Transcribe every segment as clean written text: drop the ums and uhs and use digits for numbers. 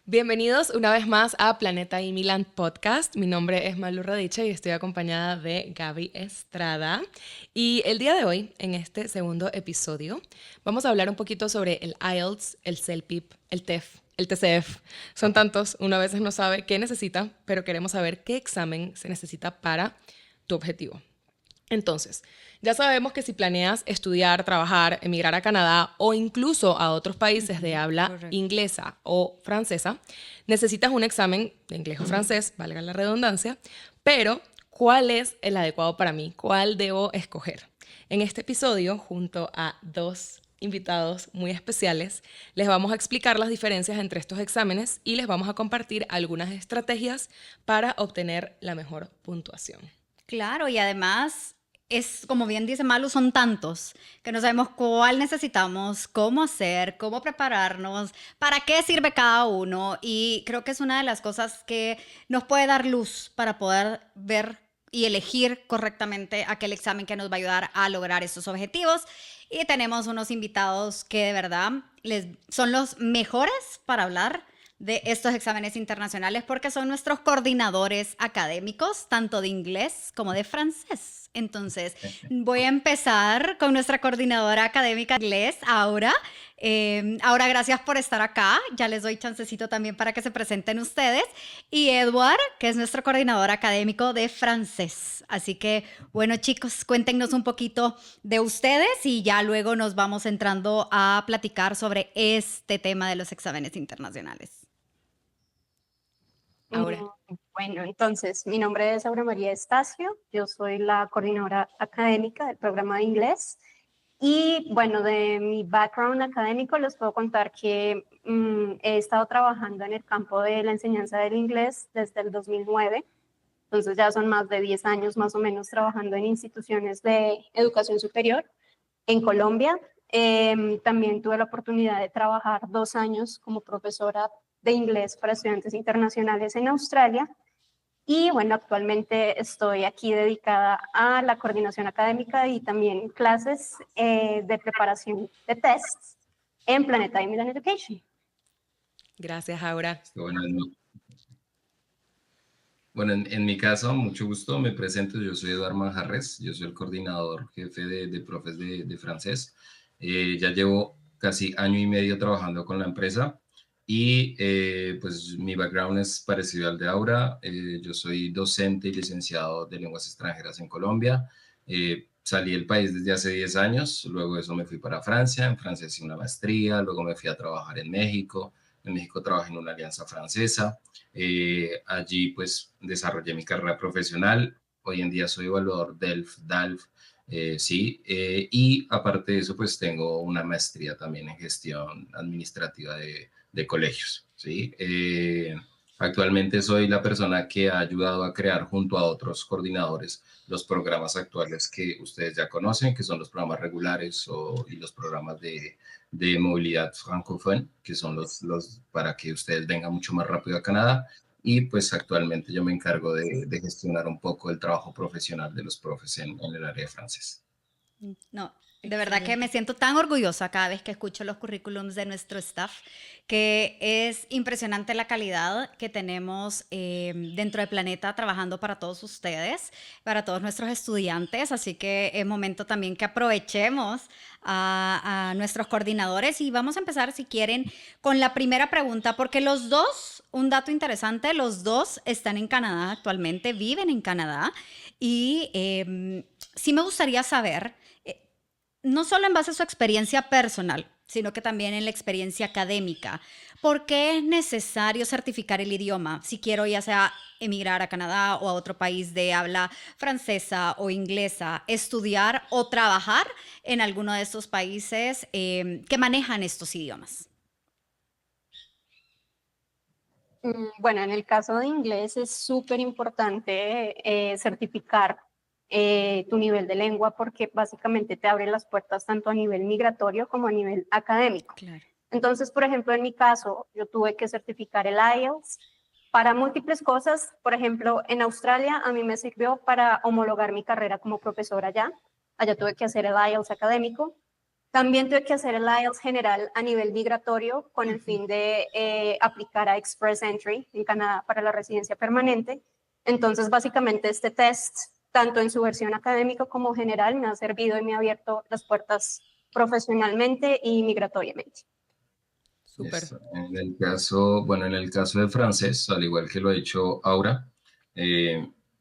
Bienvenidos una vez más a Planeta y Milan Podcast. Mi nombre es Malu Radicha y estoy acompañada de Gaby Estrada. Y el día de hoy, en este segundo episodio, vamos a hablar un poquito sobre el IELTS, el CELPIP, el TEF, el TCF. Son tantos, uno a veces no sabe qué necesita, pero queremos saber qué examen se necesita para tu objetivo. Entonces, ya sabemos que si planeas estudiar, trabajar, emigrar a Canadá o incluso a otros países de habla Correcto. inglesa o francesa, necesitas un examen de inglés o francés, valga la redundancia, pero ¿cuál es el adecuado para mí? ¿Cuál debo escoger? En este episodio, junto a dos invitados muy especiales, les vamos a explicar las diferencias entre estos exámenes y les vamos a compartir algunas estrategias para obtener la mejor puntuación. Claro, y además es, como bien dice Malu, son tantos que no sabemos cuál necesitamos, cómo hacer, cómo prepararnos, para qué sirve cada uno. Y creo que es una de las cosas que nos puede dar luz para poder ver y elegir correctamente aquel examen que nos va a ayudar a lograr esos objetivos. Y tenemos unos invitados que de verdad son los mejores para hablar de estos exámenes internacionales porque son nuestros coordinadores académicos, tanto de inglés como de francés. Entonces, voy a empezar con nuestra coordinadora académica de inglés, Aura. Aura, gracias por estar acá. Ya les doy chancecito también para que se presenten ustedes. Y Edward, que es nuestro coordinador académico de francés. Así que, bueno, chicos, cuéntenos un poquito de ustedes y ya luego nos vamos entrando a platicar sobre este tema de los exámenes internacionales. Aura. Bueno, entonces, mi nombre es Aura María Estacio, yo soy la coordinadora académica del programa de inglés y bueno, de mi background académico les puedo contar que he estado trabajando en el campo de la enseñanza del inglés desde el 2009, entonces ya son más de 10 años más o menos trabajando en instituciones de educación superior en Colombia. También tuve la oportunidad de trabajar 2 años como profesora de inglés para estudiantes internacionales en Australia. Y bueno, actualmente estoy aquí dedicada a la coordinación académica y también clases de preparación de tests en Planeta y Milan Education. Gracias, Aura. Bueno, en mi caso, mucho gusto, me presento, yo soy Eduardo Manjarres, yo soy el coordinador jefe de profes de francés. Ya llevo casi año y medio trabajando con la empresa y pues mi background es parecido al de Aura. Yo soy docente y licenciado de lenguas extranjeras en Colombia. Salí del país desde hace 10 años, luego de eso me fui para Francia, en Francia hice una maestría, luego me fui a trabajar en México trabajé en una alianza francesa. Allí pues desarrollé mi carrera profesional. Hoy en día soy evaluador DALF, sí. Y aparte de eso pues tengo una maestría también en gestión administrativa de colegios, sí. Actualmente soy la persona que ha ayudado a crear junto a otros coordinadores los programas actuales que ustedes ya conocen, que son los programas regulares y los programas de movilidad francófona, que son los para que ustedes vengan mucho más rápido a Canadá. Y pues actualmente yo me encargo de gestionar un poco el trabajo profesional de los profes en el área de francés. No, de verdad que me siento tan orgullosa cada vez que escucho los currículums de nuestro staff, que es impresionante la calidad que tenemos dentro del Planeta trabajando para todos ustedes, para todos nuestros estudiantes. Así que es momento también que aprovechemos a nuestros coordinadores y vamos a empezar, si quieren, con la primera pregunta, porque los dos, un dato interesante, los dos están en Canadá actualmente, viven en Canadá y sí me gustaría saber no solo en base a su experiencia personal, sino que también en la experiencia académica. ¿Por qué es necesario certificar el idioma si quiero ya sea emigrar a Canadá o a otro país de habla francesa o inglesa, estudiar o trabajar en alguno de estos países que manejan estos idiomas? Bueno, en el caso de inglés es súper importante certificar tu nivel de lengua porque básicamente te abre las puertas tanto a nivel migratorio como a nivel académico. Claro. Entonces, por ejemplo, en mi caso, yo tuve que certificar el IELTS para múltiples cosas. Por ejemplo, en Australia a mí me sirvió para homologar mi carrera como profesora allá. Allá tuve que hacer el IELTS académico. También tuve que hacer el IELTS general a nivel migratorio con el fin de aplicar a Express Entry en Canadá para la residencia permanente. Entonces, básicamente este test, tanto en su versión académica como general, me ha servido y me ha abierto las puertas profesionalmente y migratoriamente. Súper. En el caso de francés, al igual que lo ha hecho Aura,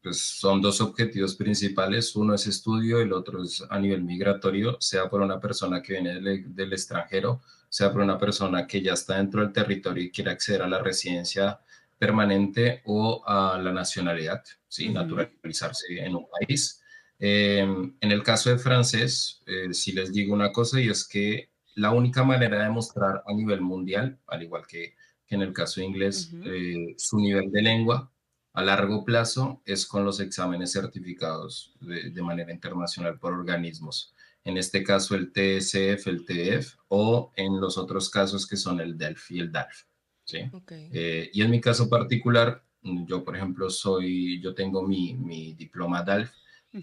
pues son dos objetivos principales. Uno es estudio, el otro es a nivel migratorio, sea por una persona que viene del extranjero, sea por una persona que ya está dentro del territorio y quiere acceder a la residencia permanente o a la nacionalidad, ¿sí? Naturalizarse en un país. En el caso de francés, sí les digo una cosa y es que la única manera de mostrar a nivel mundial, al igual que en el caso de inglés, su nivel de lengua a largo plazo es con los exámenes certificados de manera internacional por organismos. En este caso el TSF, el TEF o en los otros casos que son el DELF y el DALF. ¿Sí? Okay. Y en mi caso particular, yo por ejemplo yo tengo mi diploma DALF,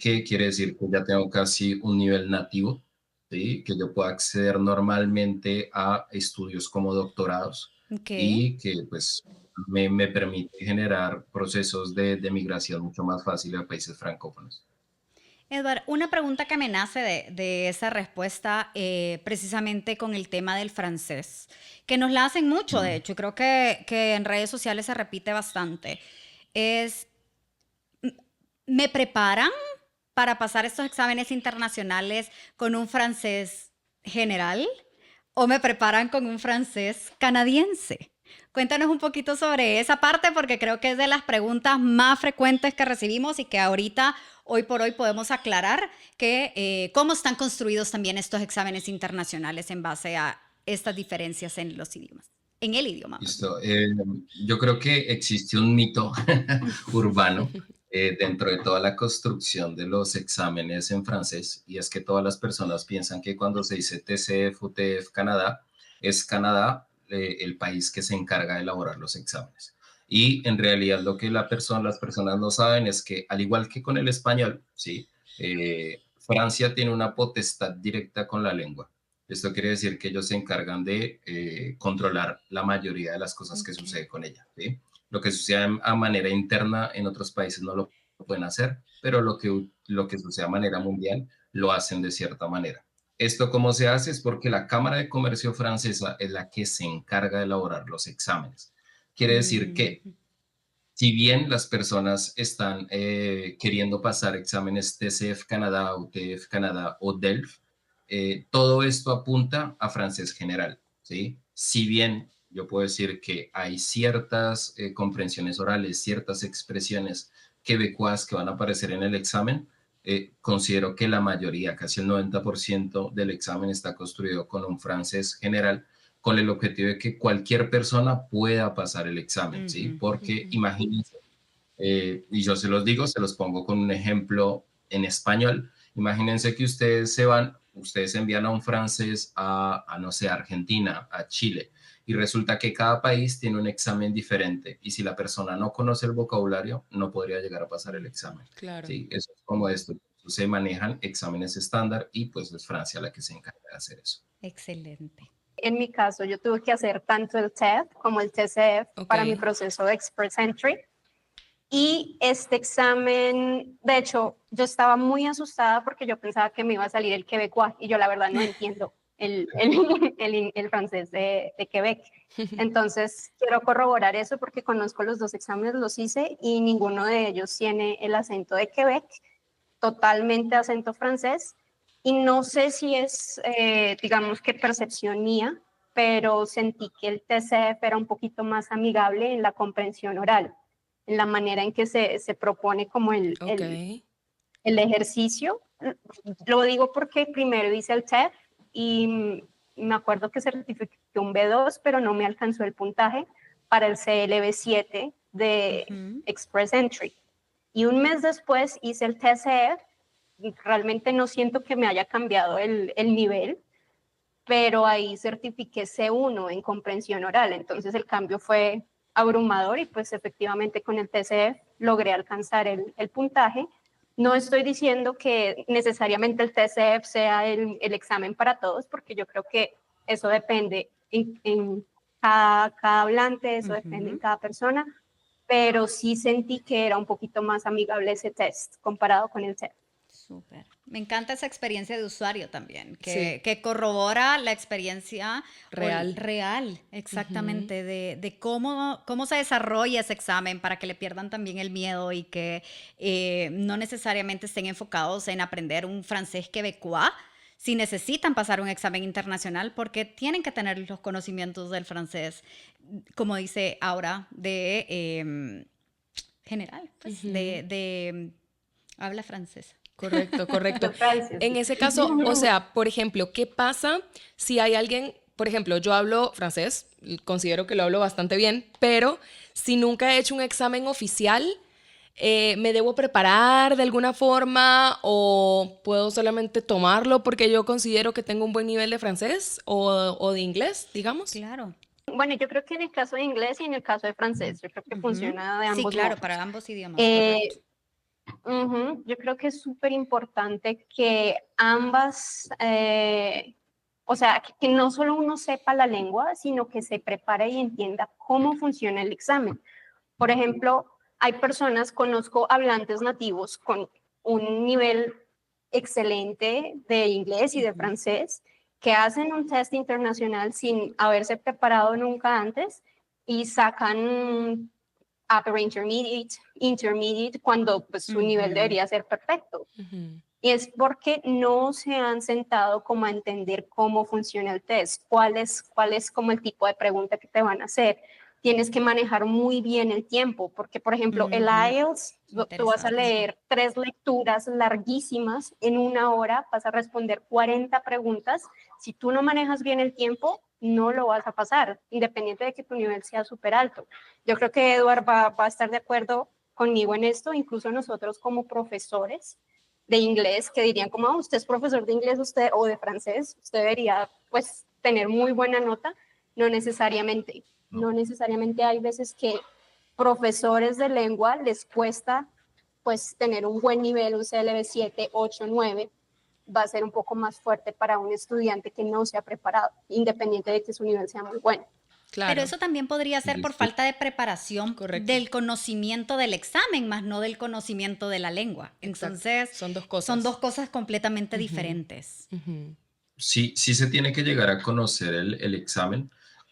que quiere decir que ya tengo casi un nivel nativo, ¿sí? Que yo pueda acceder normalmente a estudios como doctorados Okay. y que pues me permite generar procesos de migración mucho más fácil a países francófonos. Edward, una pregunta que me nace de esa respuesta precisamente con el tema del francés, que nos la hacen mucho, de hecho, y creo que en redes sociales se repite bastante, es, ¿me preparan para pasar estos exámenes internacionales con un francés general o me preparan con un francés canadiense? Cuéntanos un poquito sobre esa parte porque creo que es de las preguntas más frecuentes que recibimos y que ahorita, hoy por hoy, podemos aclarar que cómo están construidos también estos exámenes internacionales en base a estas diferencias en los idiomas, en el idioma más bien. Listo. Yo creo que existe un mito urbano dentro de toda la construcción de los exámenes en francés, y es que todas las personas piensan que cuando se dice TCF o TF Canadá, es Canadá el país que se encarga de elaborar los exámenes. Y en realidad lo que las personas no saben es que, al igual que con el español, ¿sí? Francia tiene una potestad directa con la lengua. Esto quiere decir que ellos se encargan de controlar la mayoría de las cosas que Okay. sucede con ella. ¿Sí? Lo que sucede a manera interna en otros países no lo pueden hacer, pero lo que sucede a manera mundial lo hacen de cierta manera. Esto cómo se hace es porque la Cámara de Comercio francesa es la que se encarga de elaborar los exámenes. Quiere decir que si bien las personas están queriendo pasar exámenes TCF Canadá o TF Canadá o DELF, todo esto apunta a francés general, ¿sí? Si bien yo puedo decir que hay ciertas comprensiones orales, ciertas expresiones quebecuas que van a aparecer en el examen, considero que la mayoría, casi el 90% del examen está construido con un francés general, con el objetivo de que cualquier persona pueda pasar el examen, ¿sí? Porque imagínense, y yo se los digo, se los pongo con un ejemplo en español. Imagínense que ustedes envían a un francés no sé, a Argentina, a Chile, y resulta que cada país tiene un examen diferente, y si la persona no conoce el vocabulario, no podría llegar a pasar el examen. Claro. ¿Sí? Eso es como esto. Se manejan exámenes estándar y pues es Francia la que se encarga de hacer eso. Excelente. En mi caso, yo tuve que hacer tanto el TEF como el TCF para mi proceso de Express Entry. Y este examen, de hecho, yo estaba muy asustada porque yo pensaba que me iba a salir el quebecois y yo la verdad no entiendo el francés de Quebec. Entonces, quiero corroborar eso porque conozco los dos exámenes, los hice y ninguno de ellos tiene el acento de Quebec, totalmente acento francés. Y no sé si es, digamos que percepción mía, pero sentí que el TCF era un poquito más amigable en la comprensión oral, en la manera en que se propone como el ejercicio. Lo digo porque primero hice el TEF y me acuerdo que certifiqué un B2, pero no me alcanzó el puntaje para el CLB7 de Express Entry. Y un mes después hice el TCF. Realmente no siento que me haya cambiado el nivel, pero ahí certifiqué C1 en comprensión oral, entonces el cambio fue abrumador y pues efectivamente con el TCF logré alcanzar el puntaje, No estoy diciendo que necesariamente el TCF sea el examen para todos, porque yo creo que eso depende en cada hablante, eso depende en cada persona, pero sí sentí que era un poquito más amigable ese test comparado con el TEF. Súper. Me encanta esa experiencia de usuario también, Sí. que corrobora la experiencia Real. real, exactamente, de cómo se desarrolla ese examen para que le pierdan también el miedo y que no necesariamente estén enfocados en aprender un francés quebecois si necesitan pasar un examen internacional, porque tienen que tener los conocimientos del francés, como dice Aura, de general, pues, de habla francesa. Correcto, correcto. Francia, En sí. ese caso, o sea, por ejemplo, ¿qué pasa si hay alguien, por ejemplo, yo hablo francés, considero que lo hablo bastante bien, pero si nunca he hecho un examen oficial, ¿me debo preparar de alguna forma o puedo solamente tomarlo porque yo considero que tengo un buen nivel de francés o de inglés, digamos? Claro. Bueno, yo creo que en el caso de inglés y en el caso de francés, yo creo que funciona de Sí, ambos claro, modos. para ambos idiomas, correcto. Yo creo que es súper importante que ambas, o sea, que no solo uno sepa la lengua, sino que se prepare y entienda cómo funciona el examen. Por ejemplo, hay personas, conozco hablantes nativos con un nivel excelente de inglés y de francés, que hacen un test internacional sin haberse preparado nunca antes y sacan upper intermediate, cuando pues, su nivel debería ser perfecto. Y es porque no se han sentado como a entender cómo funciona el test, cuál es como el tipo de pregunta que te van a hacer. Tienes que manejar muy bien el tiempo, porque por ejemplo el IELTS, tú vas a Interesante. leer 3 lecturas larguísimas en 1 hora, vas a responder 40 preguntas. Si tú no manejas bien el tiempo, no lo vas a pasar, independiente de que tu nivel sea súper alto. Yo creo que Edward va a estar de acuerdo conmigo en esto, incluso nosotros como profesores de inglés, que dirían como, usted es profesor de inglés usted o de francés, usted debería pues tener muy buena nota. No necesariamente, no necesariamente. Hay veces que profesores de lengua les cuesta pues tener un buen nivel, un CLB 7, 8, 9, va a ser un poco más fuerte para un estudiante que no se ha preparado, independiente de que su nivel sea muy bueno. Pero Claro, eso también podría ser por falta de preparación Correcto. del conocimiento del examen, más no del conocimiento de la lengua. Exacto. Entonces, Son dos cosas. son dos cosas completamente diferentes. Sí, sí se tiene que llegar a conocer el examen,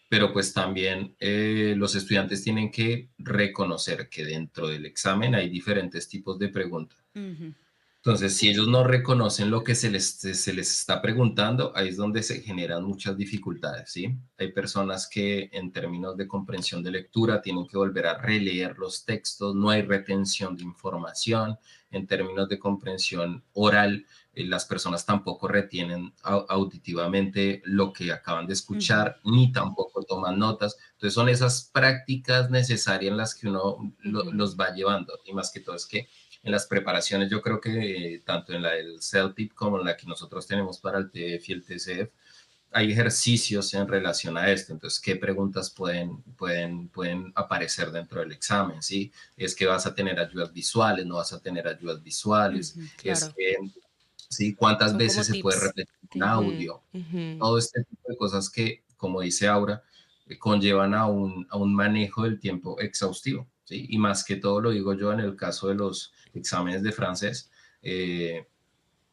pero pues también los estudiantes tienen que reconocer que dentro del examen hay diferentes tipos de preguntas. Entonces, si ellos no reconocen lo que se les está preguntando, ahí es donde se generan muchas dificultades, ¿sí? Hay personas que en términos de comprensión de lectura tienen que volver a releer los textos, no hay retención de información. En términos de comprensión oral, las personas tampoco retienen auditivamente lo que acaban de escuchar, ni tampoco toman notas. Entonces, son esas prácticas necesarias en las que uno los va llevando. Y más que todo es que en las preparaciones, yo creo que tanto en la del CELTIP como en la que nosotros tenemos para el TF y el TCF, hay ejercicios en relación a esto. Entonces, ¿qué preguntas pueden aparecer dentro del examen? ¿Sí? Es que vas a tener ayudas visuales, no vas a tener ayudas visuales. Es claro. que, ¿sí? ¿Cuántas Son como veces se puede tips. repetir un audio? Todo este tipo de cosas que, como dice Aura, conllevan a un manejo del tiempo exhaustivo. ¿Sí? Y más que todo lo digo yo en el caso de los exámenes de francés,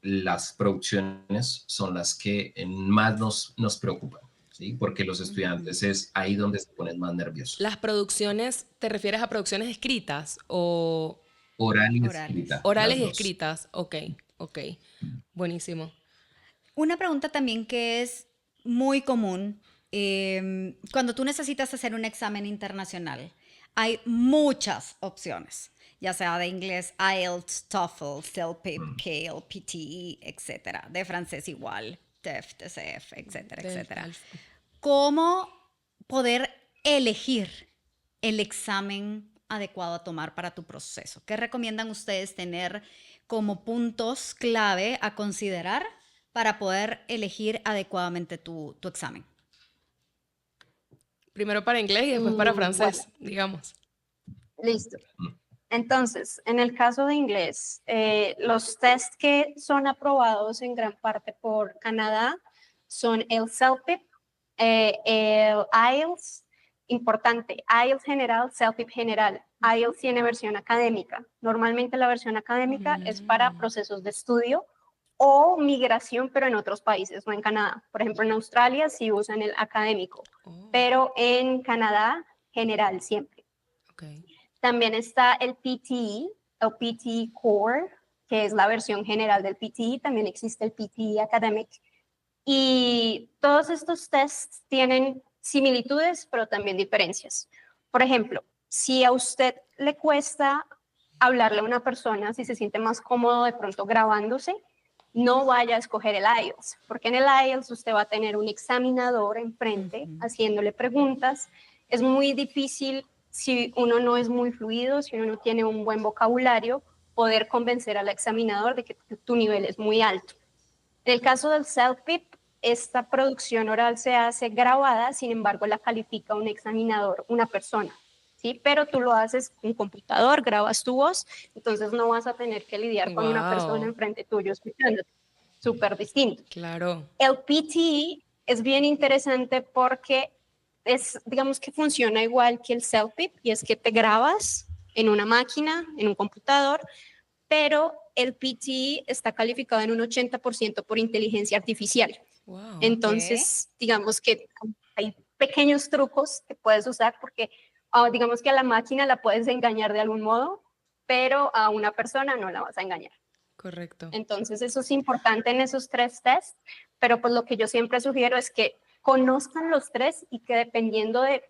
las producciones son las que más nos preocupan, ¿sí? Porque los estudiantes es ahí donde se ponen más nerviosos. ¿Las producciones, te refieres a producciones escritas o Oral y Orales. escrita, orales las y dos. escritas? Ok, ok. Buenísimo. Una pregunta también que es muy común, cuando tú necesitas hacer un examen internacional, hay muchas opciones, ya sea de inglés, IELTS, TOEFL, CELPIP, CALE, PTE, etcétera, de francés igual, TEF, TCF, etcétera, etcétera. ¿Cómo poder elegir el examen adecuado a tomar para tu proceso? ¿Qué recomiendan ustedes tener como puntos clave a considerar para poder elegir adecuadamente tu examen? Primero para inglés y después para francés, Bueno, digamos. listo. Entonces, en el caso de inglés, los test que son aprobados en gran parte por Canadá son el CELPIP, el IELTS, importante, IELTS general, CELPIP general. IELTS tiene versión académica. Normalmente la versión académica es para procesos de estudio o migración, pero en otros países, no en Canadá. Por ejemplo, en Australia sí usan el académico, pero en Canadá general siempre. Okay. También está el PTE, el PTE Core, que es la versión general del PTE. También existe el PTE Academic. Y todos estos tests tienen similitudes, pero también diferencias. Por ejemplo, si a usted le cuesta hablarle a una persona, si se siente más cómodo de pronto grabándose, no vaya a escoger el IELTS, porque en el IELTS usted va a tener un examinador enfrente haciéndole preguntas. Es muy difícil, si uno no es muy fluido, si uno no tiene un buen vocabulario, poder convencer al examinador de que tu nivel es muy alto. En el caso del CELPIP, esta producción oral se hace grabada, sin embargo la califica un examinador, una persona, ¿sí? Pero tú lo haces con computador, grabas tu voz, entonces no vas a tener que lidiar con una persona enfrente tuyo escuchándote. Súper distinto. Claro. El PTE es bien interesante porque digamos que funciona igual que el CELPIP, y es que te grabas en una máquina, en un computador, pero el PTE está calificado en un 80% por inteligencia artificial. Wow. Entonces, digamos que hay pequeños trucos que puedes usar porque digamos que a la máquina la puedes engañar de algún modo, pero a una persona no la vas a engañar. Correcto. Entonces, eso es importante en esos 3 tests, pero pues lo que yo siempre sugiero es que conozcan los 3 y que dependiendo de,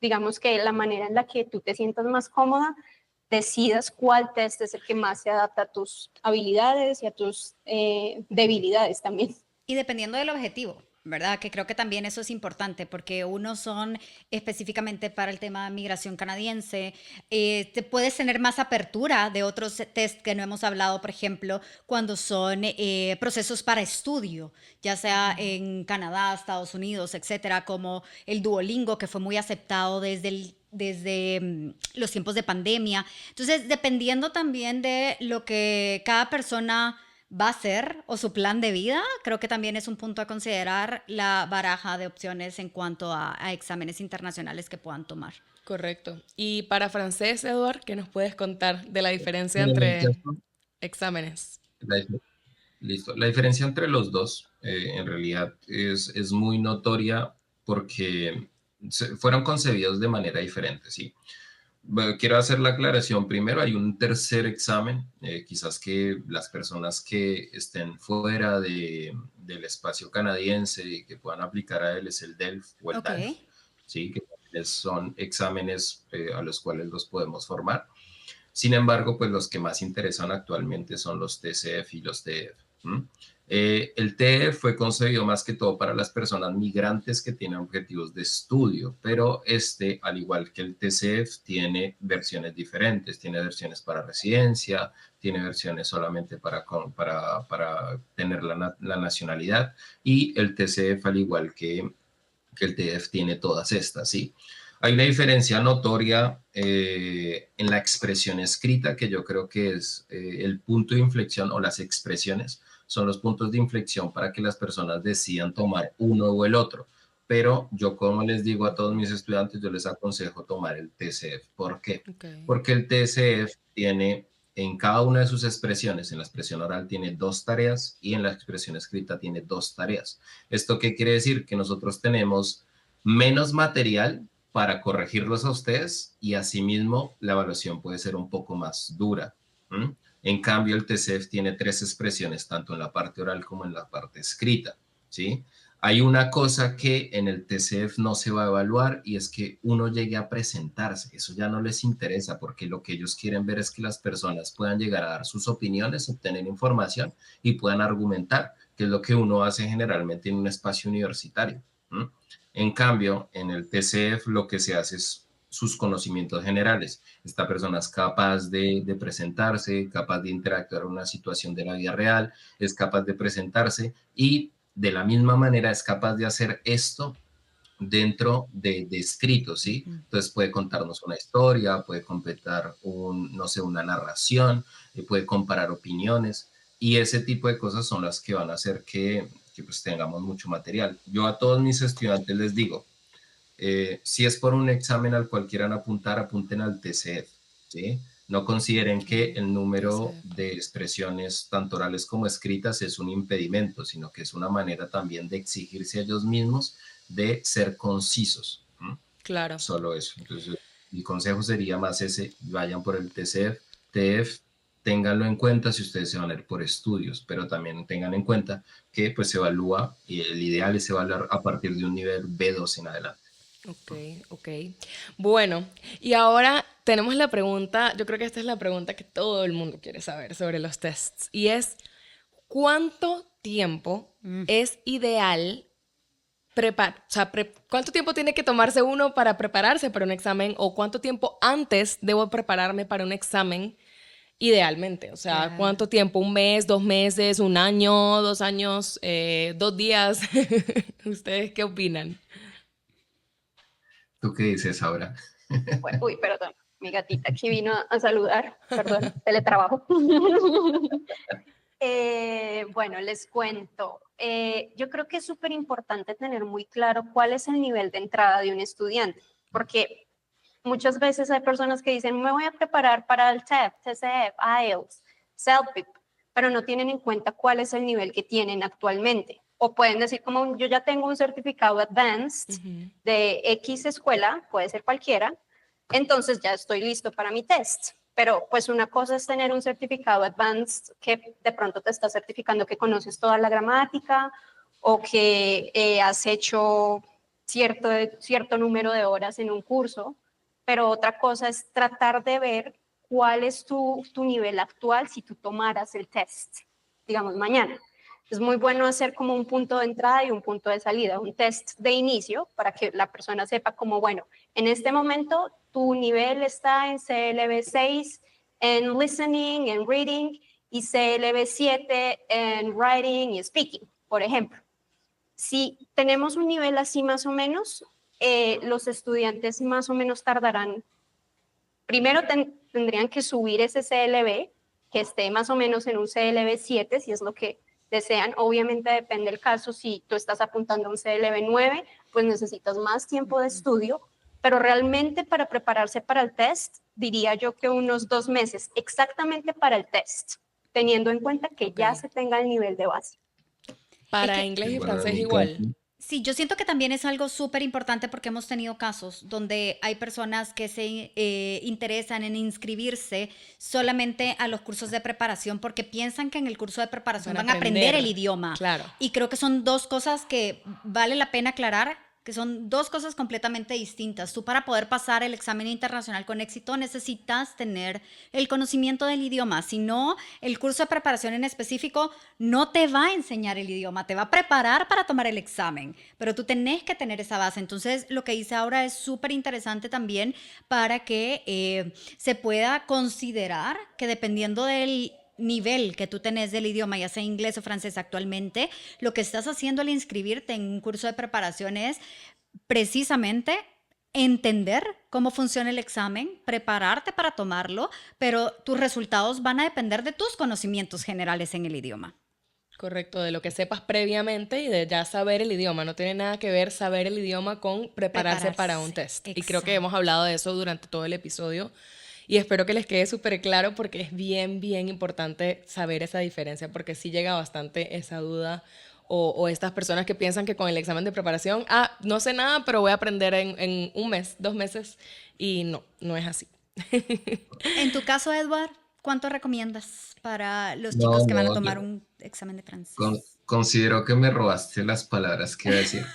digamos que la manera en la que tú te sientas más cómoda, decidas cuál test es el que más se adapta a tus habilidades y a tus debilidades también. Y dependiendo del objetivo, ¿verdad? Que creo que también eso es importante, porque unos son específicamente para el tema de migración canadiense, te puedes tener más apertura de otros test que no hemos hablado, por ejemplo, cuando son procesos para estudio, ya sea en Canadá, Estados Unidos, etcétera, como el Duolingo, que fue muy aceptado desde los tiempos de pandemia. Entonces, dependiendo también de lo que cada persona va a ser o su plan de vida, creo que también es un punto a considerar la baraja de opciones en cuanto a exámenes internacionales que puedan tomar. Correcto. Y para francés, Eduard, ¿qué nos puedes contar de la diferencia Bueno, entre exámenes? Listo. La diferencia entre los dos, en realidad, es muy notoria porque fueron concebidos de manera diferente, ¿sí? Bueno, quiero hacer la aclaración. Primero, hay un tercer examen, quizás que las personas que estén fuera del espacio canadiense y que puedan aplicar a él es el DELF o el DALF, ¿sí? Que son exámenes a los cuales los podemos formar. Sin embargo, pues los que más interesan actualmente son los TCF y los TF. El TF fue concebido más que todo para las personas migrantes que tienen objetivos de estudio, pero al igual que el TCF, tiene versiones diferentes. Tiene versiones para residencia, tiene versiones solamente para tener la nacionalidad, y el TCF, al igual que el TF, tiene todas estas, ¿sí? Hay una diferencia notoria en la expresión escrita, que yo creo que es el punto de inflexión, o las expresiones son los puntos de inflexión para que las personas decidan tomar uno o el otro. Pero yo, como les digo a todos mis estudiantes, yo les aconsejo tomar el TCF. ¿Por qué? Porque el TCF tiene en cada una de sus expresiones, en la expresión oral tiene 2 tareas y en la expresión escrita tiene 2 tareas. ¿Esto qué quiere decir? Que nosotros tenemos menos material para corregirlos a ustedes, y asimismo la evaluación puede ser un poco más dura. En cambio, el TCF tiene 3 expresiones, tanto en la parte oral como en la parte escrita, ¿sí? Hay una cosa que en el TCF no se va a evaluar, y es que uno llegue a presentarse. Eso ya no les interesa, porque lo que ellos quieren ver es que las personas puedan llegar a dar sus opiniones, obtener información y puedan argumentar, que es lo que uno hace generalmente en un espacio universitario. En cambio, en el TCF lo que se hace es sus conocimientos generales. Esta persona es capaz de presentarse, capaz de interactuar en una situación de la vida real, es capaz de presentarse, y de la misma manera es capaz de hacer esto dentro de escritos, ¿sí? Entonces puede contarnos una historia, puede completar no sé, una narración, puede comparar opiniones y ese tipo de cosas son las que van a hacer que pues tengamos mucho material. Yo a todos mis estudiantes les digo, si es por un examen al cual quieran apuntar, apunten al TCF, ¿sí? No consideren que el número de expresiones, tanto orales como escritas, es un impedimento, sino que es una manera también de exigirse a ellos mismos de ser concisos. ¿Mm? Claro. Solo eso. Entonces, mi consejo sería más ese, vayan por el TCF, TF, ténganlo en cuenta si ustedes se van a ir por estudios, pero también tengan en cuenta que pues se evalúa y el ideal es evaluar a partir de un nivel B2 en adelante. Ok, ok. Bueno, y ahora tenemos la pregunta, yo creo que esta es la pregunta que todo el mundo quiere saber sobre los tests, y es, ¿cuánto tiempo es ideal ¿cuánto tiempo tiene que tomarse uno para prepararse para un examen o cuánto tiempo antes debo prepararme para un examen idealmente? O sea, Claro. ¿cuánto tiempo? ¿Un mes, 2 meses, un año, 2 años, 2 días? ¿Ustedes qué opinan? ¿Tú qué dices ahora? Bueno, uy, perdón, mi gatita aquí vino a saludar, perdón, teletrabajo. Bueno, les cuento. Yo creo que es súper importante tener muy claro cuál es el nivel de entrada de un estudiante, porque muchas veces hay personas que dicen, me voy a preparar para el TEF, TCF, IELTS, CELPIP, pero no tienen en cuenta cuál es el nivel que tienen actualmente. O pueden decir, como yo ya tengo un certificado advanced de X escuela, puede ser cualquiera, entonces ya estoy listo para mi test. Pero pues una cosa es tener un certificado advanced que de pronto te está certificando que conoces toda la gramática o que has hecho cierto número de horas en un curso, pero otra cosa es tratar de ver cuál es tu nivel actual si tú tomaras el test, digamos, mañana. Es muy bueno hacer como un punto de entrada y un punto de salida, un test de inicio para que la persona sepa como, bueno, en este momento tu nivel está en CLB 6 en listening, en reading y CLB 7 en writing y speaking, por ejemplo. Si tenemos un nivel así más o menos, los estudiantes más o menos tardarán, primero tendrían que subir ese CLB, que esté más o menos en un CLB 7, si es lo que desean. Obviamente depende del caso, si tú estás apuntando a un CLB 9, pues necesitas más tiempo de estudio, pero realmente para prepararse para el test, diría yo que unos 2 meses exactamente para el test, teniendo en cuenta que Ok. ya se tenga el nivel de base. Es Para que inglés y Bueno, en francés mi caso, igual. sí, yo siento que también es algo súper importante porque hemos tenido casos donde hay personas que se interesan en inscribirse solamente a los cursos de preparación porque piensan que en el curso de preparación van a aprender el idioma. Claro. Y creo que son dos cosas que vale la pena aclarar, que son dos cosas completamente distintas. Tú para poder pasar el examen internacional con éxito necesitas tener el conocimiento del idioma. Si no, el curso de preparación en específico no te va a enseñar el idioma, te va a preparar para tomar el examen, pero tú tenés que tener esa base. Entonces, lo que hice ahora es súper interesante también para que se pueda considerar que dependiendo del nivel que tú tenés del idioma, ya sea inglés o francés actualmente, lo que estás haciendo al inscribirte en un curso de preparación es precisamente entender cómo funciona el examen, prepararte para tomarlo, pero tus resultados van a depender de tus conocimientos generales en el idioma. Correcto, de lo que sepas previamente y de ya saber el idioma. No tiene nada que ver saber el idioma con prepararse para un test. Y creo que hemos hablado de eso durante todo el episodio. Y espero que les quede súper claro porque es bien, bien importante saber esa diferencia porque sí llega bastante esa duda o estas personas que piensan que con el examen de preparación, no sé nada, pero voy a aprender en un mes, 2 meses. Y no, no es así. En tu caso, Edward, ¿cuánto recomiendas para los chicos no, que van a no, tomar un examen de francés? considero que me robaste las palabras que iba a decir,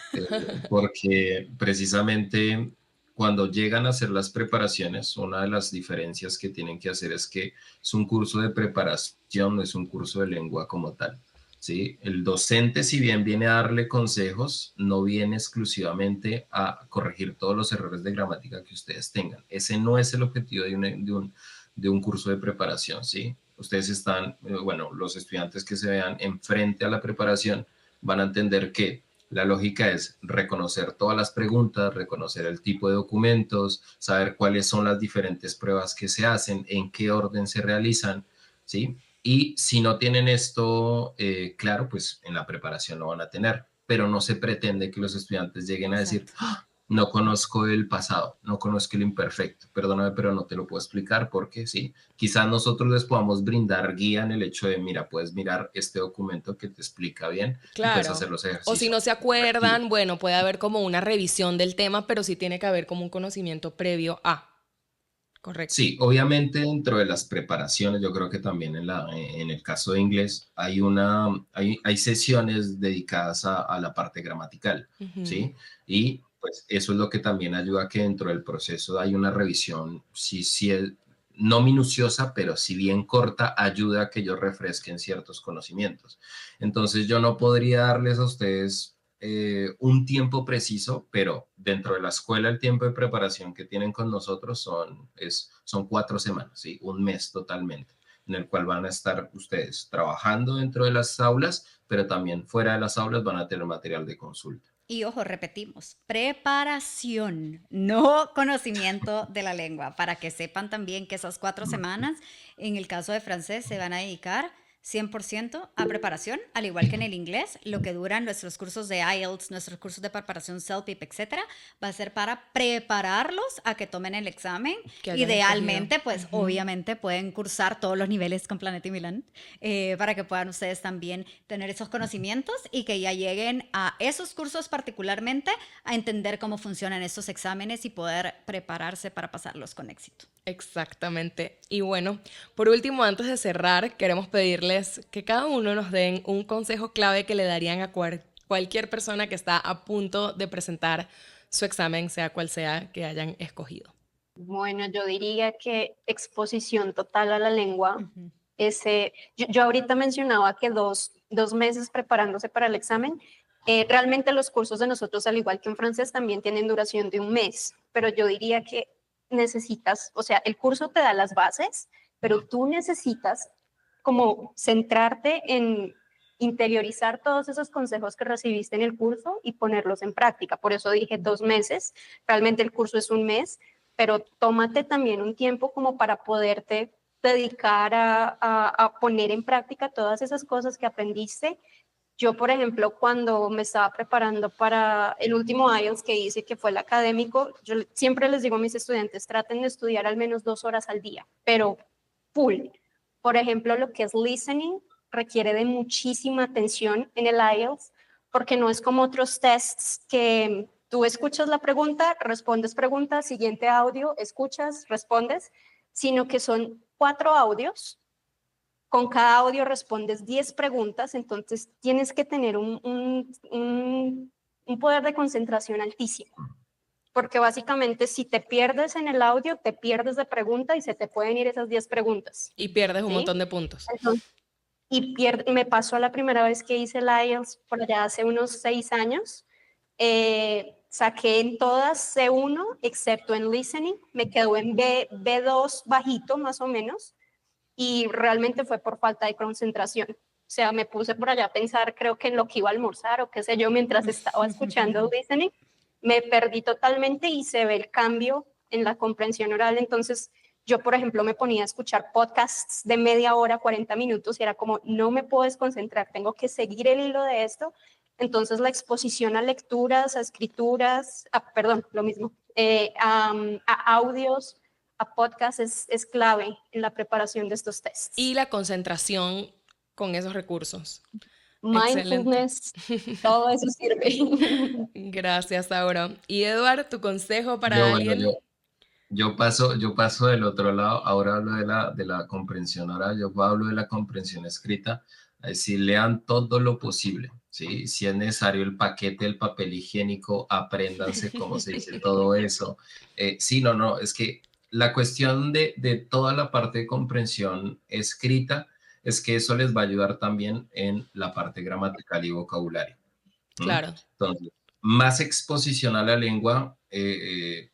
porque precisamente cuando llegan a hacer las preparaciones, una de las diferencias que tienen que hacer es que es un curso de preparación, no es un curso de lengua como tal. ¿Sí? El docente, si bien viene a darle consejos, no viene exclusivamente a corregir todos los errores de gramática que ustedes tengan. Ese no es el objetivo de un curso de preparación, ¿sí? Ustedes están, bueno, los estudiantes que se vean enfrente a la preparación van a entender que La lógica es reconocer todas las preguntas, reconocer el tipo de documentos, saber cuáles son las diferentes pruebas que se hacen, en qué orden se realizan, ¿sí? Y si no tienen esto claro, pues en la preparación lo van a tener, pero no se pretende que los estudiantes lleguen a decir, Exacto. "Ah, no conozco el pasado, no conozco el imperfecto, perdóname, pero no te lo puedo explicar porque sí, quizás nosotros les podamos brindar guía en el hecho de, mira, puedes mirar este documento que te explica bien y puedes Claro. hacer los O si no ejercicios se acuerdan, correctivos. bueno, puede haber como una revisión del tema, pero sí tiene que haber como un conocimiento previo a. Correcto. Sí, obviamente dentro de las preparaciones, yo creo que también en el caso de inglés hay sesiones dedicadas a la parte gramatical, Ujú. ¿sí? Y pues eso es lo que también ayuda a que dentro del proceso hay una revisión, sí, sí, no minuciosa, pero si bien corta, ayuda a que ellos refresquen ciertos conocimientos. Entonces yo no podría darles a ustedes un tiempo preciso, pero dentro de la escuela el tiempo de preparación que tienen con nosotros son 4 semanas, ¿sí? Un mes totalmente, en el cual van a estar ustedes trabajando dentro de las aulas, pero también fuera de las aulas van a tener material de consulta. Y ojo, repetimos, preparación, no conocimiento de la lengua, para que sepan también que esas 4 semanas, en el caso de francés, se van a dedicar 100% a preparación, al igual que en el inglés, lo que duran nuestros cursos de IELTS, nuestros cursos de preparación CELPIP, etcétera, va a ser para prepararlos a que tomen el examen. Que hayan escogido. Idealmente, pues Ujú. obviamente pueden cursar todos los niveles con Planet y Milán, para que puedan ustedes también tener esos conocimientos y que ya lleguen a esos cursos particularmente a entender cómo funcionan estos exámenes y poder prepararse para pasarlos con éxito. Exactamente. Y bueno, por último, antes de cerrar, queremos pedirles que cada uno nos den un consejo clave que le darían a cualquier persona que está a punto de presentar su examen, sea cual sea que hayan escogido. Bueno, yo diría que exposición total a la lengua. Ujú. Yo ahorita mencionaba que dos meses preparándose para el examen. Realmente los cursos de nosotros, al igual que en francés, también tienen duración de un mes, pero yo diría que necesitas, o sea, el curso te da las bases, pero tú necesitas como centrarte en interiorizar todos esos consejos que recibiste en el curso y ponerlos en práctica. Por eso dije 2 meses, realmente el curso es un mes, pero tómate también un tiempo como para poderte dedicar a poner en práctica todas esas cosas que aprendiste. Yo, por ejemplo, cuando me estaba preparando para el último IELTS que hice, que fue el académico, yo siempre les digo a mis estudiantes, traten de estudiar al menos 2 horas al día, pero full. Por ejemplo, lo que es listening requiere de muchísima atención en el IELTS, porque no es como otros tests que tú escuchas la pregunta, siguiente audio, escuchas, respondes, sino que son 4 audios, con cada audio respondes 10 preguntas, entonces tienes que tener un poder de concentración altísimo, porque básicamente si te pierdes en el audio, te pierdes de pregunta y se te pueden ir esas 10 preguntas, Y pierdes un ¿sí? montón de puntos. Entonces, me pasó la primera vez que hice el IELTS por allá hace unos 6 años. Saqué en todas C1, excepto en listening, me quedó en B2 bajito más o menos, y realmente fue por falta de concentración. O sea, me puse por allá a pensar, creo que en lo que iba a almorzar o qué sé yo, mientras estaba escuchando listening, me perdí totalmente y se ve el cambio en la comprensión oral. Entonces, yo, por ejemplo, me ponía a escuchar podcasts de media hora, 40 minutos, y era como, no me puedo desconcentrar, tengo que seguir el hilo de esto. Entonces, la exposición a lecturas, a escrituras, perdón, lo mismo, a audios, a podcasts es clave en la preparación de estos tests. Y la concentración con esos recursos. Excelente. Mindfulness, todo eso sirve. Gracias, Aura. Y Eduard, ¿tu consejo para Bueno, alguien? yo paso del otro lado, ahora hablo de la comprensión oral, yo hablo de la comprensión escrita, es decir, lean todo lo posible, ¿sí? Si es necesario el paquete del papel higiénico, apréndanse cómo se dice todo eso. Sí, no, es que la cuestión de toda la parte de comprensión escrita es que eso les va a ayudar también en la parte gramatical y vocabulario. ¿Mm? Claro. Entonces, más exposición a la lengua,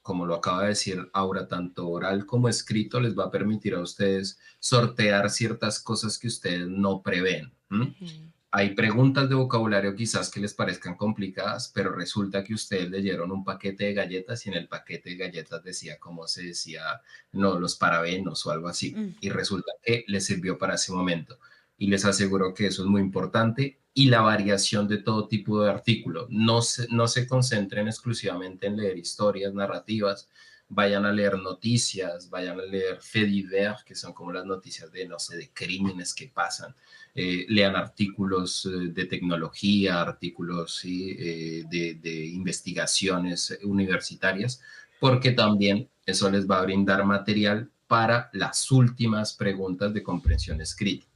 como lo acaba de decir Aura, tanto oral como escrito, les va a permitir a ustedes sortear ciertas cosas que ustedes no prevén. ¿Mm? Ujú. hay preguntas de vocabulario quizás que les parezcan complicadas, pero resulta que ustedes leyeron un paquete de galletas y en el paquete de galletas decía cómo se decía, no, los parabenos o algo así. Mm. Y resulta que les sirvió para ese momento. Y les aseguro que eso es muy importante. Y la variación de todo tipo de artículo. No se concentren exclusivamente en leer historias, narrativas. Vayan a leer noticias, vayan a leer faits divers, que son como las noticias de, no sé, de crímenes que pasan. Lean artículos de tecnología, artículos ¿sí? De investigaciones universitarias, porque también eso les va a brindar material para las últimas preguntas de comprensión escrita.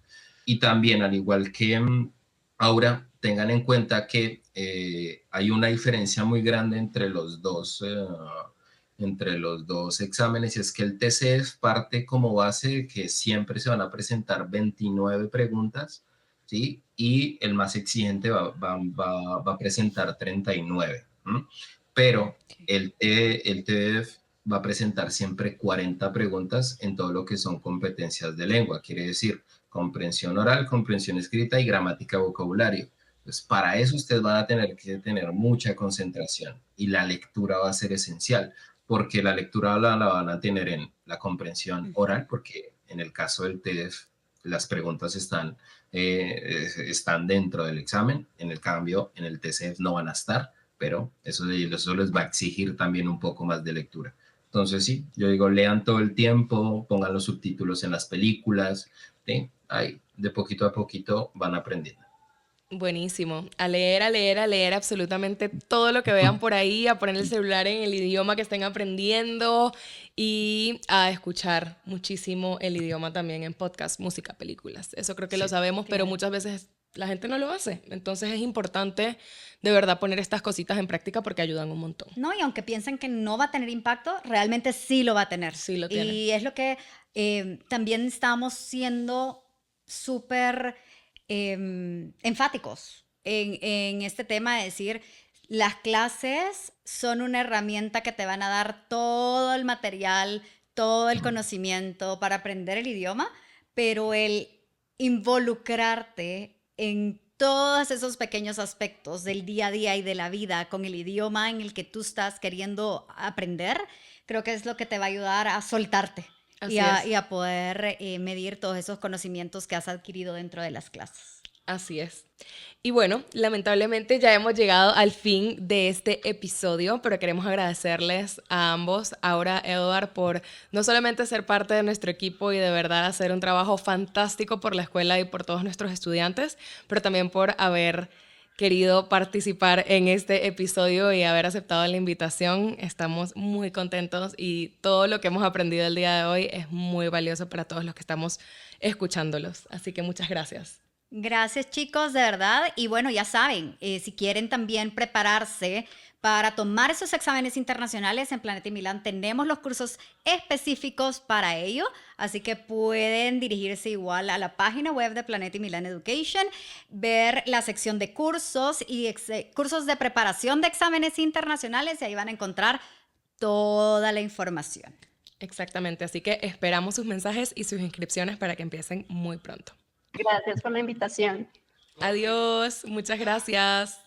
Y también, al igual que ahora, tengan en cuenta que hay una diferencia muy grande entre los dos exámenes, y es que el TCF parte como base que siempre se van a presentar 29 preguntas, ¿sí? Y el más exigente va a presentar 39. Pero el TDF va a presentar siempre 40 preguntas en todo lo que son competencias de lengua, quiere decir comprensión oral, comprensión escrita y gramática vocabulario. Pues para eso ustedes van a tener que tener mucha concentración y la lectura va a ser esencial, porque la lectura la van a tener en la comprensión oral, porque en el caso del TEDF las preguntas están dentro del examen, en el cambio en el TCF no van a estar, pero eso les va a exigir también un poco más de lectura. Entonces sí, yo digo, lean todo el tiempo, pongan los subtítulos en las películas, ¿sí? Ahí, de poquito a poquito van aprendiendo. Buenísimo. A leer, a leer, a leer absolutamente todo lo que vean por ahí, a poner el celular en el idioma que estén aprendiendo y a escuchar muchísimo el idioma también en podcast, música, películas. Eso creo que lo Sí. sabemos, pero Claro. muchas veces la gente no lo hace. Entonces es importante de verdad poner estas cositas en práctica porque ayudan un montón. No, y aunque piensen que no va a tener impacto, realmente sí lo va a tener. Sí lo tiene. Y es lo que también estamos siendo súper enfáticos en este tema de decir, las clases son una herramienta que te van a dar todo el material, todo el conocimiento para aprender el idioma, pero el involucrarte en todos esos pequeños aspectos del día a día y de la vida con el idioma en el que tú estás queriendo aprender, creo que es lo que te va a ayudar a soltarte Así y a poder medir todos esos conocimientos que has adquirido dentro de las clases. Así es. Y bueno, lamentablemente ya hemos llegado al fin de este episodio, pero queremos agradecerles a ambos, Aura, Eduard, por no solamente ser parte de nuestro equipo y de verdad hacer un trabajo fantástico por la escuela y por todos nuestros estudiantes, pero también por haber querido participar en este episodio y haber aceptado la invitación. Estamos muy contentos y todo lo que hemos aprendido el día de hoy es muy valioso para todos los que estamos escuchándolos. Así que muchas gracias. Gracias, chicos, de verdad. Y bueno, ya saben, si quieren también prepararse para tomar esos exámenes internacionales en Planeta y Milán, tenemos los cursos específicos para ello, así que pueden dirigirse igual a la página web de Planeta y Milán Education, ver la sección de cursos y cursos de preparación de exámenes internacionales y ahí van a encontrar toda la información. Exactamente, así que esperamos sus mensajes y sus inscripciones para que empiecen muy pronto. Gracias por la invitación. Adiós, muchas gracias.